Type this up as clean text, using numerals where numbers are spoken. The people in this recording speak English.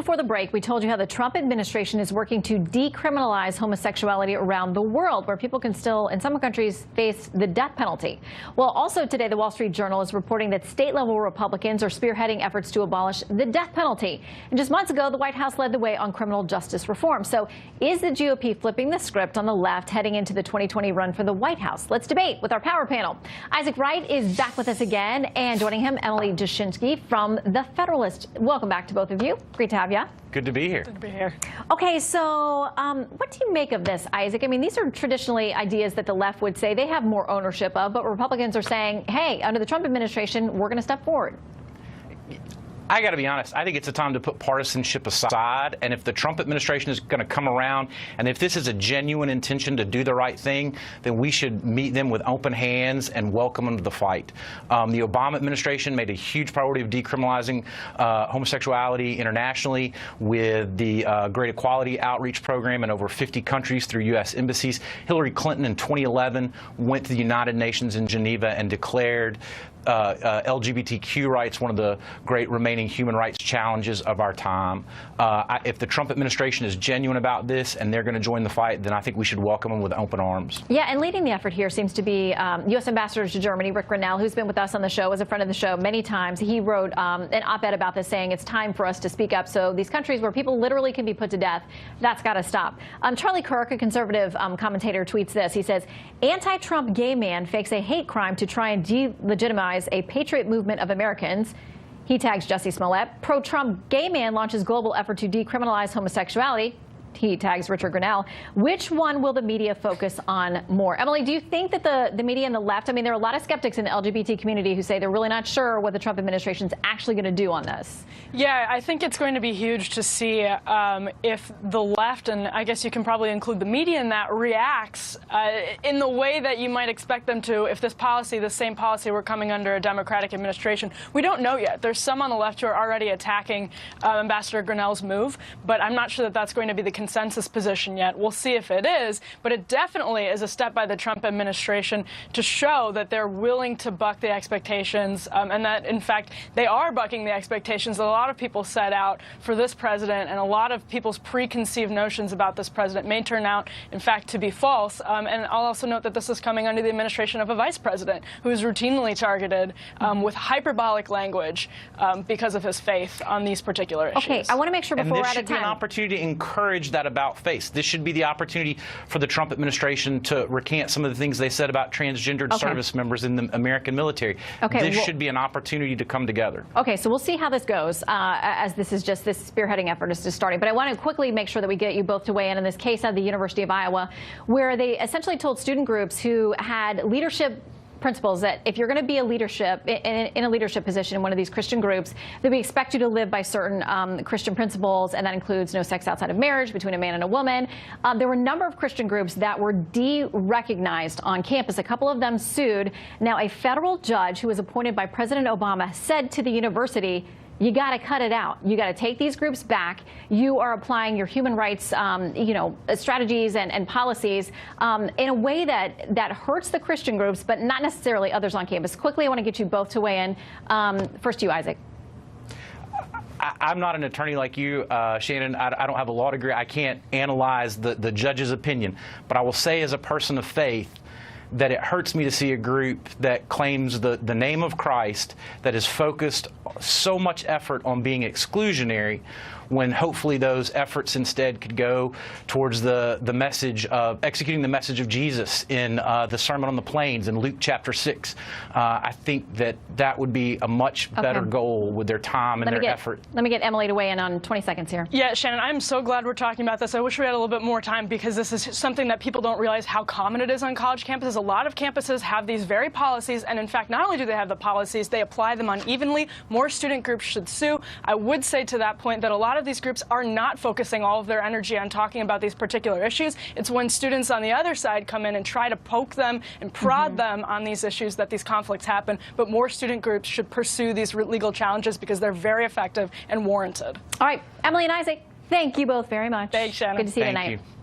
before the break, we told you how the Trump administration is working to decriminalize homosexuality around the world, where people can still, in some countries, face the death penalty. Well, also today, the Wall Street Journal is reporting that state-level Republicans are spearheading efforts to abolish the death penalty. And just months ago, the White House led the way on criminal justice reform. So is the GOP flipping the script on the left heading into the 2020 run for the White House? Let's debate with our power panel. Isaac Wright is back with us again, and joining him, Emily Jashinsky from The Federalist. Welcome back to both of you. Great to have you. Good to be here. Good to be here. Okay, so what do you make of this, Isaac? I mean, these are traditionally ideas that the left would say they have more ownership of, but Republicans are saying, hey, under the Trump administration, we're going to step forward. I got to be honest, I think it's a time to put partisanship aside, and if the Trump administration is going to come around, and if this is a genuine intention to do the right thing, then we should meet them with open hands and welcome them to the fight. The Obama administration made a huge priority of decriminalizing homosexuality internationally with the Great Equality Outreach Program in over 50 countries through U.S. embassies. Hillary Clinton in 2011 went to the United Nations in Geneva and declared LGBTQ rights one of the great remaining human rights challenges of our time. If the Trump administration is genuine about this and they're going to join the fight, then I think we should welcome them with open arms. Yeah, and leading the effort here seems to be U.S. Ambassador to Germany, Rick Grinnell, who's been with us on the show, as a friend of the show many times. He wrote an op-ed about this, saying it's time for us to speak up. So these countries where people literally can be put to death, that's got to stop. Charlie Kirk, a conservative commentator, tweets this. He says, anti-Trump gay man fakes a hate crime to try and delegitimize a patriot movement of Americans. He tags Jussie Smollett. Pro-Trump gay man launches global effort to decriminalize homosexuality. He tags Richard Grinnell. Which one will the media focus on more? Emily, do you think that the media and the left, I mean, there are a lot of skeptics in the LGBT community who say they're really not sure what the Trump administration is actually going to do on this? Yeah, I think it's going to be huge to see if the left, and I guess you can probably include the media in that, reacts in the way that you might expect them to if this policy, the same policy, were coming under a Democratic administration. We don't know yet. There's some on the left who are already attacking Ambassador Grinnell's move, but I'm not sure that that's going to be the consensus position yet. We'll see if it is, but it definitely is a step by the Trump administration to show that they're willing to buck the expectations, and that, in fact, they are bucking the expectations that a lot of people set out for this president, and a lot of people's preconceived notions about this president may turn out, in fact, to be false. And I'll also note that this is coming under the administration of a vice president who is routinely targeted with hyperbolic language because of his faith on these particular issues. Okay, I want to make sure before we're out of time. And this should be an opportunity to encourage that about face. This should be the opportunity for the Trump administration to recant some of the things they said about transgendered service members in the American military. This should be an opportunity to come together. Okay, so we'll see how this goes, as this is just this spearheading effort is just starting. But I want to quickly make sure that we get you both to weigh in this case at the University of Iowa, where they essentially told student groups who had leadership principles that if you're going to be a leadership in a leadership position in one of these Christian groups, that we expect you to live by certain Christian principles, and that includes no sex outside of marriage between a man and a woman. There were a number of Christian groups that were de-recognized on campus. A couple of them sued. Now, a federal judge who was appointed by President Obama said to the university, you got to cut it out. You got to take these groups back. You are applying your human rights, strategies and policies in a way that hurts the Christian groups, but not necessarily others on campus. Quickly, I want to get you both to weigh in. First, you, Isaac. I'm not an attorney like you, Shannon. I don't have a law degree. I can't analyze the judge's opinion. But I will say, as a person of faith, that it hurts me to see a group that claims the name of Christ, that is focused so much effort on being exclusionary, when hopefully those efforts instead could go towards the message of executing the message of Jesus in the Sermon on the Plains in Luke chapter 6. I think that would be a much better goal with their time and their effort. Let me get Emily to weigh in on 20 seconds here. Yeah, Shannon, I'm so glad we're talking about this. I wish we had a little bit more time, because this is something that people don't realize how common it is on college campuses. A lot of campuses have these very policies, and in fact, not only do they have the policies, they apply them unevenly. More student groups should sue. I would say to that point that a lot of these groups are not focusing all of their energy on talking about these particular issues. It's when students on the other side come in and try to poke them and prod them on these issues that these conflicts happen. But more student groups should pursue these legal challenges because they're very effective and warranted. All right, Emily and Isaac, thank you both very much. Thanks, Shannon. Good to see you Thank tonight. you.